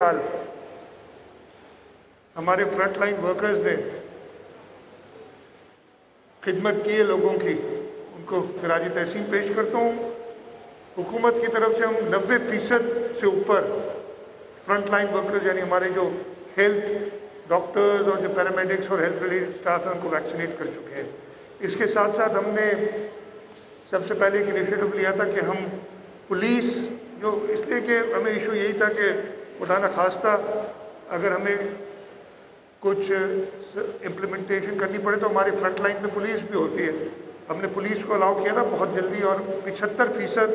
साल हमारे front line workers ने खिदमत की है लोगों की, उनको खराज तहसीन पेश करता हूँ। हुकूमत की तरफ से हम 90% से ऊपर फ्रंट लाइन वर्कर्स यानी हमारे जो हेल्थ डॉक्टर्स और जो पैरामेडिक्स और हेल्थ रिलेटेड स्टाफ हैं उनको वैक्सीनेट कर चुके हैं। इसके साथ साथ हमने सबसे पहले एक इनिशिएटिव लिया था कि हम पुलिस जो इसलिए कि हमें इशू यही था कि खुदा न खास्ता अगर हमें कुछ इम्प्लीमेंटेशन करनी पड़े तो हमारी फ्रंट लाइन पे पुलिस भी होती है। हमने पुलिस को अलाउ किया था बहुत जल्दी और 75%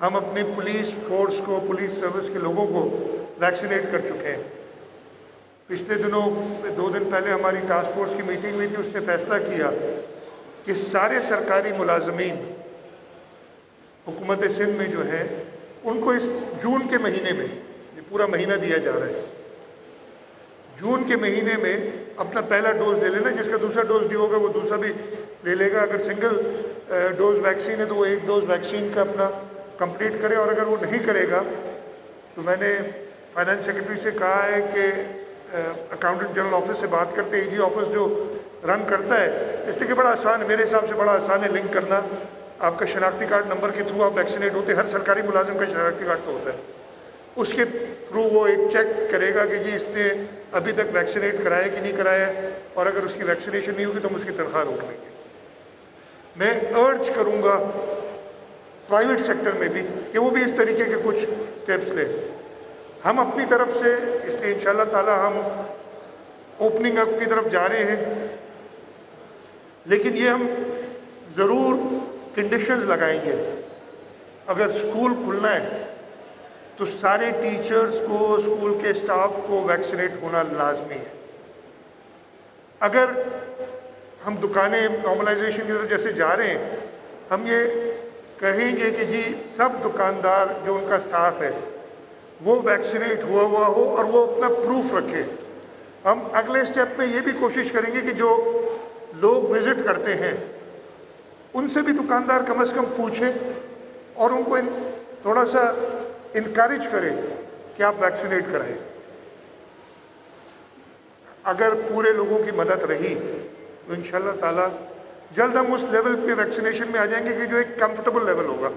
हम अपनी पुलिस फोर्स को, पुलिस सर्विस के लोगों को वैक्सीनेट कर चुके हैं। पिछले दिनों 2 दिन पहले हमारी टास्क फोर्स की मीटिंग हुई थी, उसने फैसला किया कि सारे सरकारी मुलाजमीन हुकूमत सिंध में जो है उनको इस जून के महीने में, ये पूरा महीना दिया जा रहा है, जून के महीने में अपना पहला डोज ले लेना। जिसका दूसरा डोज ड्यू होगा वो दूसरा भी ले लेगा। अगर सिंगल डोज वैक्सीन है तो वो 1 डोज वैक्सीन का अपना कंप्लीट करे, और अगर वो नहीं करेगा तो मैंने फाइनेंस सेक्रेटरी से कहा है कि अकाउंटेंट जनरल ऑफिस से बात करते, एजी ऑफिस जो रन करता है, इसलिए कि बड़ा आसान है, मेरे हिसाब से बड़ा आसान है लिंक करना। आपका शनाख्ती कार्ड नंबर के थ्रू आप वैक्सीनेट होते, हर सरकारी मुलाजिम का शनाख्ती कार्ड तो होता है, उसके थ्रू वो एक चेक करेगा कि जी इसने अभी तक वैक्सीनेट कराया कि नहीं कराया, और अगर उसकी वैक्सीनेशन नहीं होगी तो हम उसकी तनख्वाह रोक लेंगे। मैं अर्ज करूँगा प्राइवेट सेक्टर में भी कि वो भी इस तरीके के कुछ स्टेप्स लें। हम अपनी तरफ से, इसलिए इंशाअल्लाह ताला हम ओपनिंग अप की तरफ जा रहे हैं, लेकिन ये हम ज़रूर कंडीशंस लगाएंगे। अगर स्कूल खुलना है तो सारे टीचर्स को, स्कूल के स्टाफ को वैक्सीनेट होना लाजमी है। अगर हम दुकानें नॉर्मलाइजेशन की तरफ जैसे जा रहे हैं, हम ये कहेंगे कि जी सब दुकानदार जो उनका स्टाफ है वो वैक्सीनेट हुआ हो और वो अपना प्रूफ रखे। हम अगले स्टेप में ये भी कोशिश करेंगे कि जो लोग विज़िट करते हैं उनसे भी दुकानदार कम से कम पूछें और उनको थोड़ा सा इनकरेज करें कि आप वैक्सीनेट कराएं। अगर पूरे लोगों की मदद रही तो इंशाअल्लाह ताला जल्द हम उस लेवल पे वैक्सीनेशन में आ जाएंगे कि जो एक कंफर्टेबल लेवल होगा,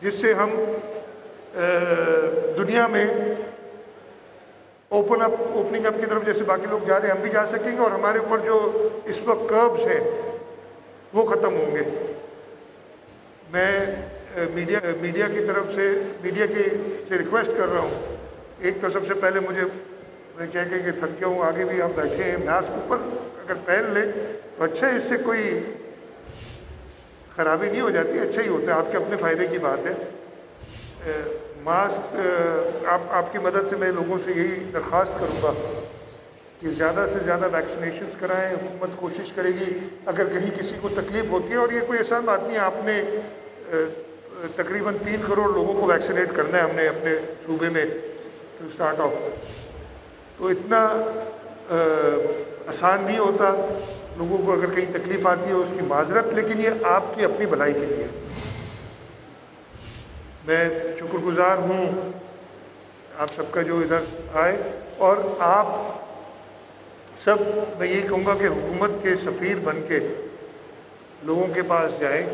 जिससे हम दुनिया में ओपनिंग अप की तरफ जैसे बाकी लोग जा रहे हैं हम भी जा सकेंगे, और हमारे ऊपर जो इस वक्त कर्ब्स हैं वो ख़त्म होंगे। मैं मीडिया की तरफ से रिक्वेस्ट कर रहा हूँ। एक तो सबसे पहले मैं कह के थक गया हूँ, आगे भी आप बैठे हैं, मास्क ऊपर अगर पहन ले तो अच्छा है, इससे कोई ख़राबी नहीं हो जाती, अच्छा ही होता है, आपके अपने फ़ायदे की बात है। मास्क आपकी मदद से मैं लोगों से यही दरख्वास्त करूँगा कि ज़्यादा से ज़्यादा वैक्सीनेशंस कराएं। हुकूमत कोशिश करेगी, अगर कहीं किसी को तकलीफ़ होती है, और ये कोई आसान बात नहीं है, आपने तकरीबन 3 करोड़ लोगों को वैक्सीनेट करना है हमने अपने सूबे में टू स्टार्ट ऑफ, तो इतना आसान नहीं होता। लोगों को अगर कहीं तकलीफ़ आती है उसकी माजरत, लेकिन ये आपकी अपनी भलाई के लिए। मैं शुक्रगुज़ार हूँ आप सबका जो इधर आए, और आप सब, मैं यही कहूँगा कि हुकूमत के सफ़ीर बन के लोगों के पास जाएं,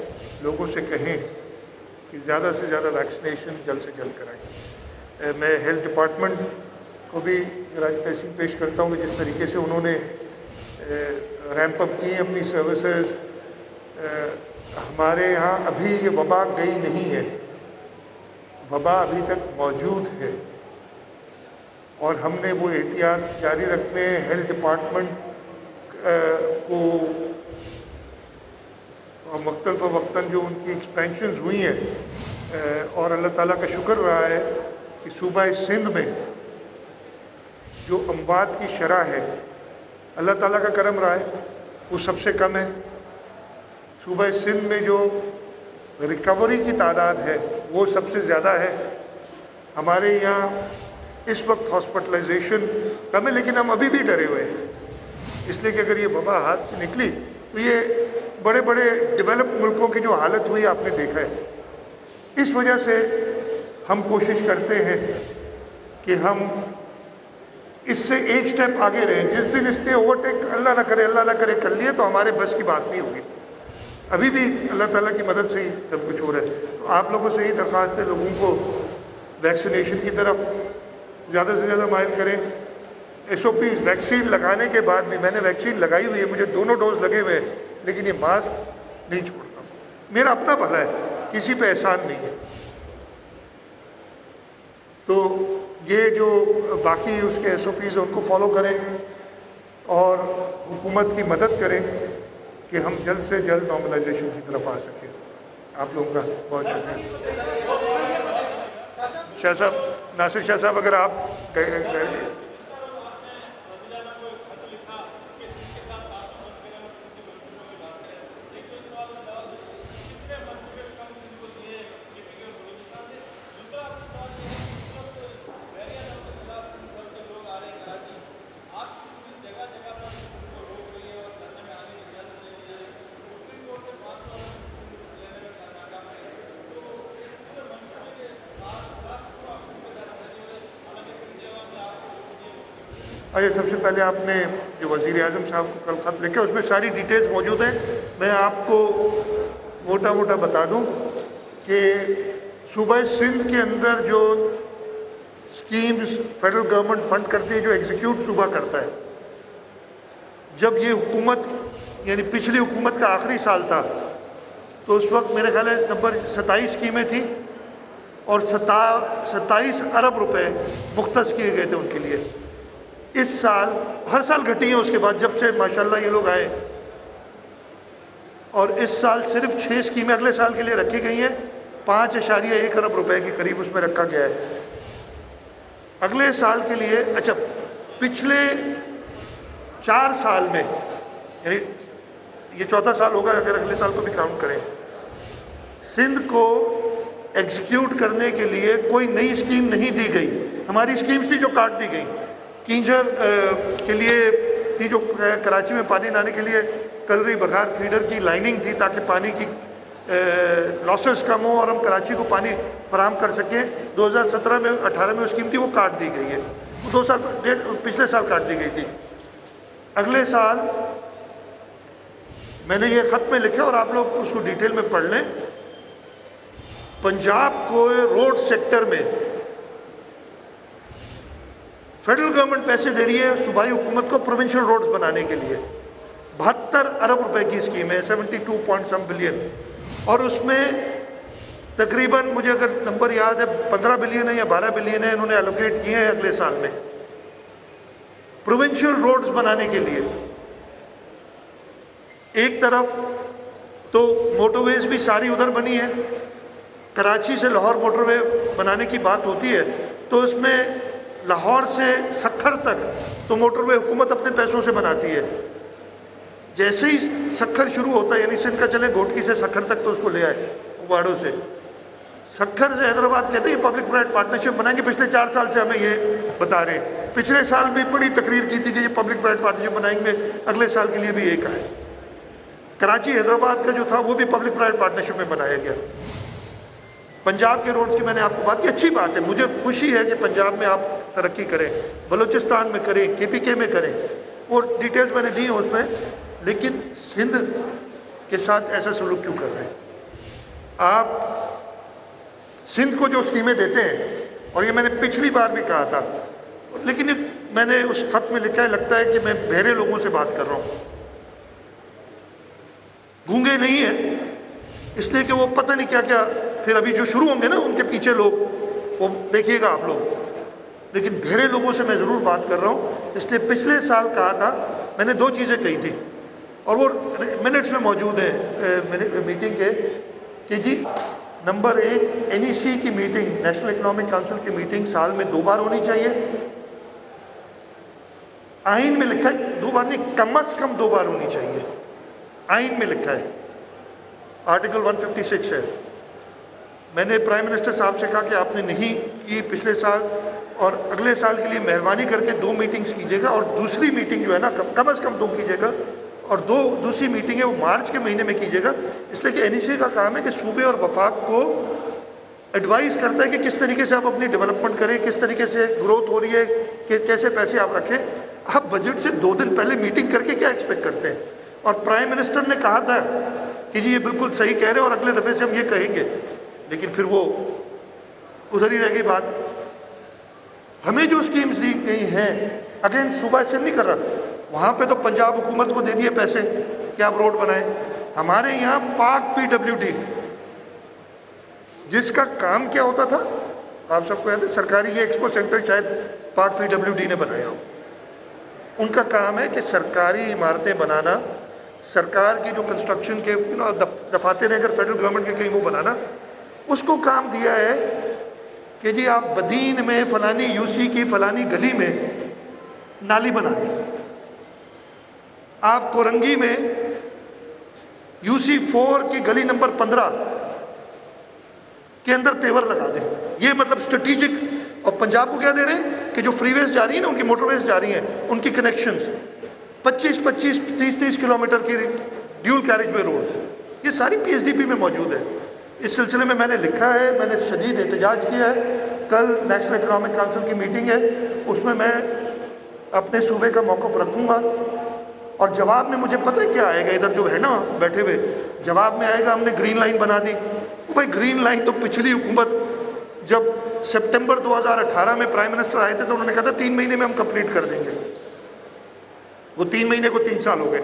लोगों से कहें कि ज़्यादा से ज़्यादा वैक्सीनेशन जल्द से जल्द कराएं। मैं हेल्थ डिपार्टमेंट को भी खराज तहसीन पेश करता हूँ कि जिस तरीके से उन्होंने रैंप अप की अपनी सर्विसेज। हमारे यहाँ अभी ये वबा गई नहीं है, वबा अभी तक मौजूद है, और हमने वो एहतियात जारी रखने हैं। हेल्थ डिपार्टमेंट को वक्तन जो उनकी एक्सपेंशंस हुई हैं, और अल्लाह ताला का शुक्र रहा है कि सूबा सिंध में जो अमवात की शरह है, अल्लाह ताला का करम रहा है, वो सबसे कम है। सूबा सिंध में जो रिकवरी की तादाद है वो सबसे ज़्यादा है। हमारे यहाँ इस वक्त हॉस्पिटलाइजेशन कम है, लेकिन हम अभी भी डरे हुए हैं, इसलिए कि अगर ये वबा हाथ से निकली तो ये बड़े बड़े डेवलप्ड मुल्कों की जो हालत हुई आपने देखा है। इस वजह से हम कोशिश करते हैं کہ ہم اس سے ایک سٹیپ آگے رہیں. جس دن اس نے اوورٹیک اللہ نہ کرے کر لیے تو ہمارے بس کی بات نہیں ہوگی. ابھی بھی اللہ تعالیٰ کی مدد سے ہی سب کچھ ہو رہا ہے. تو آپ لوگوں سے ہی درخواست ہے لوگوں کو ویکسینیشن کی طرف زیادہ سے زیادہ مائل کریں. SOPs ویکسین لگانے کے بعد بھی, میں نے ویکسین لگائی ہوئی ہے, مجھے دونوں ڈوز لگے ہوئے ہیں, لیکن یہ ماسک نہیں چھوڑتا. میرا اپنا بھلا ہے, کسی پہ احسان نہیں ہے. تو یہ جو باقی اس کے SOPs ہیں ان کو فالو کریں اور حکومت کی مدد کریں کہ ہم جلد سے جلد نارملائزیشن کی طرف آ سکیں. آپ لوگوں کا بہت شکریہ. شاہ صاحب, ناصر شاہ صاحب, اگر آپ سب سے پہلے آپ نے جو وزیر اعظم صاحب کو کل خط لکھا اس میں ساری ڈیٹیلز موجود ہیں. میں آپ کو موٹا موٹا بتا دوں کہ صوبہ سندھ کے اندر جو اسکیمز فیڈرل گورنمنٹ فنڈ کرتی ہے, جو ایگزیکیوٹ صوبہ کرتا ہے, جب یہ حکومت یعنی پچھلی حکومت کا آخری سال تھا تو اس وقت میرے خیال ہے نمبر 27 اسکیمیں تھیں اور 27 ارب روپے مختص کیے گئے تھے ان کے لیے. اس سال ہر سال گھٹی ہیں اس کے بعد جب سے ماشاءاللہ یہ لوگ آئے, اور اس سال صرف 6 اسکیمیں اگلے سال کے لیے رکھی گئی ہیں. 5.1 ارب روپے کے قریب اس میں رکھا گیا ہے اگلے سال کے لیے. اچھا, پچھلے 4 سال میں, یعنی یہ چوتھا سال ہوگا اگر اگلے سال کو بھی کاؤنٹ کریں, سندھ کو ایگزیکیوٹ کرنے کے لیے کوئی نئی اسکیم نہیں دی گئی. ہماری اسکیمز تھی جو کاٹ دی گئی. کینجر کے لیے تھی جو کراچی میں پانی لانے کے لیے کلری بگھار فیڈر کی لائننگ تھی تاکہ پانی کی لاسز کم ہو اور ہم کراچی کو پانی فراہم کر سکیں. 2017 میں 18 میں وہ اسکیم تھی, وہ کاٹ دی گئی ہے. 2 سال پچھلے سال کاٹ دی گئی تھی. اگلے سال میں نے یہ خط میں لکھا اور آپ لوگ اس کو ڈیٹیل میں پڑھ لیں. پنجاب کو روڈ سیکٹر میں فیڈرل گورنمنٹ پیسے دے رہی ہے صوبائی حکومت کو پروونشل روڈز بنانے کے لیے. 72 ارب روپے کی اسکیم ہے, 72 بلین, اور اس میں تقریباً مجھے اگر نمبر یاد ہے 15 بلین ہے یا 12 بلین ہے انہوں نے الوکیٹ کیے ہیں اگلے سال میں پروونشل روڈز بنانے کے لیے. ایک طرف تو موٹر ویز بھی ساری ادھر بنی ہے. کراچی سے لاہور موٹر وے بنانے کی بات ہوتی ہے تو اس میں لاہور سے سکھر تک تو موٹر وے حکومت اپنے پیسوں سے بناتی ہے. جیسے ہی سکھر شروع ہوتا ہے, یعنی سندھ کا چلیں گھوٹکی سے سکھر تک تو اس کو لے آئے واڑوں سے. سکھر سے حیدرآباد کہتے ہیں یہ پبلک پرائیویٹ پارٹنرشپ بنائیں گے. پچھلے 4 سال سے ہمیں یہ بتا رہے ہیں. پچھلے سال بھی بڑی تقریر کی تھی کہ یہ پبلک پرائیویٹ پارٹنرشپ بنائیں گے, اگلے سال کے لیے بھی ایک آئے. کراچی حیدرآباد کا جو تھا وہ بھی پبلک پرائیویٹ پارٹنرشپ میں بنایا گیا. پنجاب کے روڈز کی میں نے آپ کو بات کی, اچھی بات ہے, مجھے خوشی ہے کہ پنجاب میں آپ ترقی کریں, بلوچستان میں کریں, KPK میں کریں, وہ ڈیٹیلز میں نے دی ہیں اس میں. لیکن سندھ کے ساتھ ایسا سلوک کیوں کر رہے ہیں آپ؟ سندھ کو جو اسکیمیں دیتے ہیں, اور یہ میں نے پچھلی بار بھی کہا تھا, لیکن میں نے اس خط میں لکھا ہے, لگتا ہے کہ میں بہرے لوگوں سے بات کر رہا ہوں, گونگے نہیں ہیں, اس لیے کہ وہ پتہ نہیں کیا کیا پھر ابھی جو شروع ہوں گے نا ان کے پیچھے لوگ, وہ دیکھیے گا آپ لوگ. لیکن بہرے لوگوں سے میں ضرور بات کر رہا ہوں. اس لیے پچھلے سال کہا تھا, میں نے 2 چیزیں کہی تھی اور وہ منٹس میں موجود ہیں میٹنگ کے, کہ جی نمبر 1 NEC کی میٹنگ, نیشنل اکنامک کونسل کی میٹنگ سال میں 2 بار ہونی چاہیے. آئین میں لکھا ہے 2 بار نہیں, کم از کم 2 بار ہونی چاہیے. آئین میں لکھا ہے, آرٹیکل 156 ہے. میں نے پرائم منسٹر صاحب سے کہا کہ آپ نے نہیں کی پچھلے سال, اور اگلے سال کے لیے مہربانی کر کے 2 میٹنگز کیجیے گا, اور دوسری میٹنگ جو ہے نا کم از کم 2 کیجیے گا, اور دوسری میٹنگ ہے وہ مارچ کے مہینے میں کیجیے گا. اس لیے کہ NEC کا کام ہے کہ صوبے اور وفاق کو एडवाइस करता है कि किस तरीके से आप अपनी डेवलपमेंट करें, किस तरीके से ग्रोथ हो रही है, कि कैसे पैसे आप रखें। आप बजट से 2 दिन पहले मीटिंग करके क्या एक्सपेक्ट करते हैं? और प्राइम मिनिस्टर ने कहा था कि जी ये बिल्कुल सही कह रहे हैं और अगले दफ़े से हम ये कहेंगे, लेकिन फिर वो उधर ही रह गई बात। हमें जो स्कीम्स दी गई हैं, अगेन सूबा से नहीं कर रहा, वहाँ पे तो पंजाब हुकूमत को दे दिए पैसे कि आप रोड बनाएं। हमारे यहाँ पाक PWD, जिसका काम क्या होता था आप सबको याद है, सरकारी ये एक्सपो सेंटर शायद पाक PWD ने बनाया हो। उनका काम है कि सरकारी इमारतें बनाना, सरकार की जो कंस्ट्रक्शन के दफातर हैं अगर फेडरल गवर्नमेंट के कहीं, वो बनाना। उसको काम दिया है कि जी आप बदीन में फलानी UC की फलानी गली में नाली बना दें, आप कोरंगी में UC 4 की गली नंबर 15 के अंदर पेवर लगा दें। ये मतलब स्ट्रेटेजिक। और पंजाब को क्या दे रहे हैं कि जो फ्रीवेज जा रही है ना, उनकी मोटरवेज जा रही हैं, उनकी कनेक्शंस 25-25, 30-30 किलोमीटर की ड्यूल कैरेजवे रोड्स, ये सारी PSDP में मौजूद है। इस सिलसिले में मैंने लिखा है, मैंने शदीद एहतजाज किया है। कल नेशनल इकनॉमिक काउंसिल की मीटिंग है, उसमें मैं अपने सूबे का मौक़िफ़ रखूँगा और जवाब में मुझे पता है क्या आएगा। इधर जो है ना बैठे हुए, जवाब में आएगा हमने ग्रीन लाइन बना दी। भाई ग्रीन लाइन तो पिछली हुकूमत जब सितंबर 2018 में प्राइम मिनिस्टर आए थे तो उन्होंने कहा था 3 महीने में हम कंप्लीट कर देंगे। वो 3 महीने को 3 साल हो गए।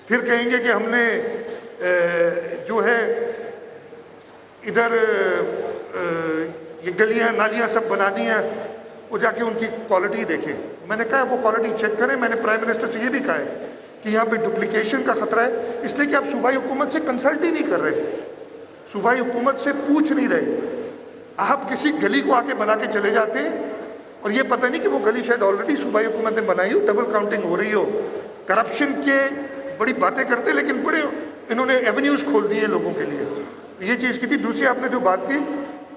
फिर कहेंगे कि हमने जो है इधर ये गलियां नालियां सब बना दी हैं, वो जाके उनकी क्वालिटी देखें। मैंने कहा वो क्वालिटी चेक करें। मैंने प्राइम मिनिस्टर से ये भी कहा है कि यहाँ पे डुप्लीकेशन का खतरा है, इसलिए कि आप सूबाई हुकूमत से कंसल्ट ही नहीं कर रहे, सूबाई हुकूमत से पूछ नहीं रहे। आप किसी गली को आके बना के चले जाते हैं और ये पता नहीं कि वो गली शायद ऑलरेडी सूबाई हुकूमत ने बनाई हो, डबल काउंटिंग हो रही हो, करप्शन के बड़ी बातें करते, लेकिन बड़े इन्होंने एवेन्यूज़ खोल दिए लोगों के लिए। ये चीज़ की थी। दूसरी आपने जो बात की,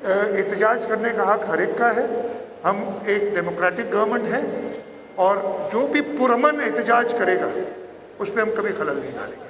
एहतजाज करने का हक हर एक का है। हम एक डेमोक्रेटिक गवर्नमेंट है और जो भी पुरअमन एहतजाज करेगा उस पर हम कभी खलल नहीं डालेंगे।